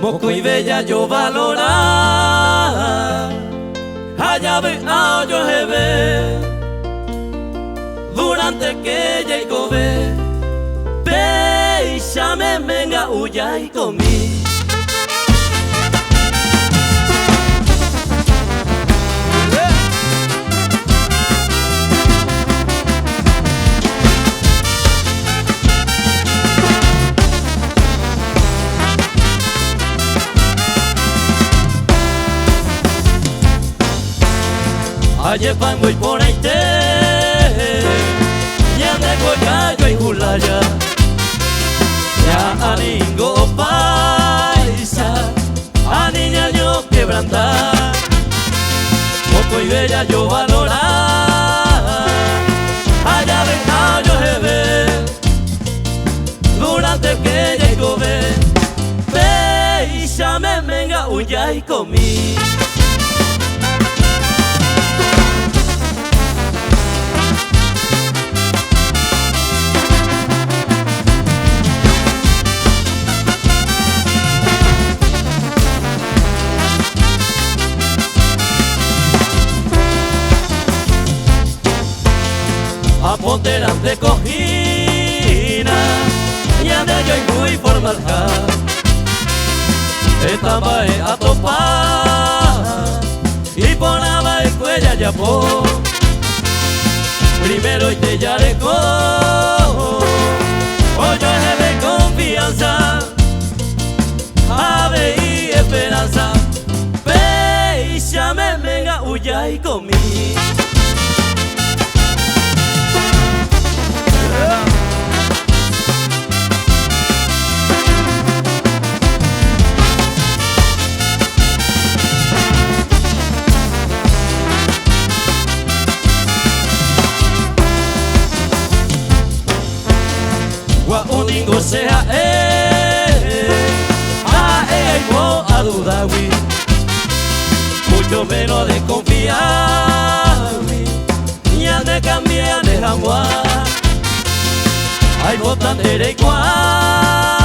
Moco y bella yo valorar. Allá ve a yo ve. Durante que llego ve. Péchame venga huya y comí. Ayer pango y por ahí te ya me goya yo y julaya ya aningo paisa a niña yo quebrantar moco y bella yo valorar allá venga yo jebe durante que llego ve peisa me venga huya y comí. Aponteran de cojina y ande yo y muy por marcar estaba a topar y ponaba el cuello ya por primero y te yareco o yo de confianza ave y esperanza pecha me venga huya y comí. Uningo sea a dudawi mucho menos de confiar ya de cambiar de jamás hay botas de igual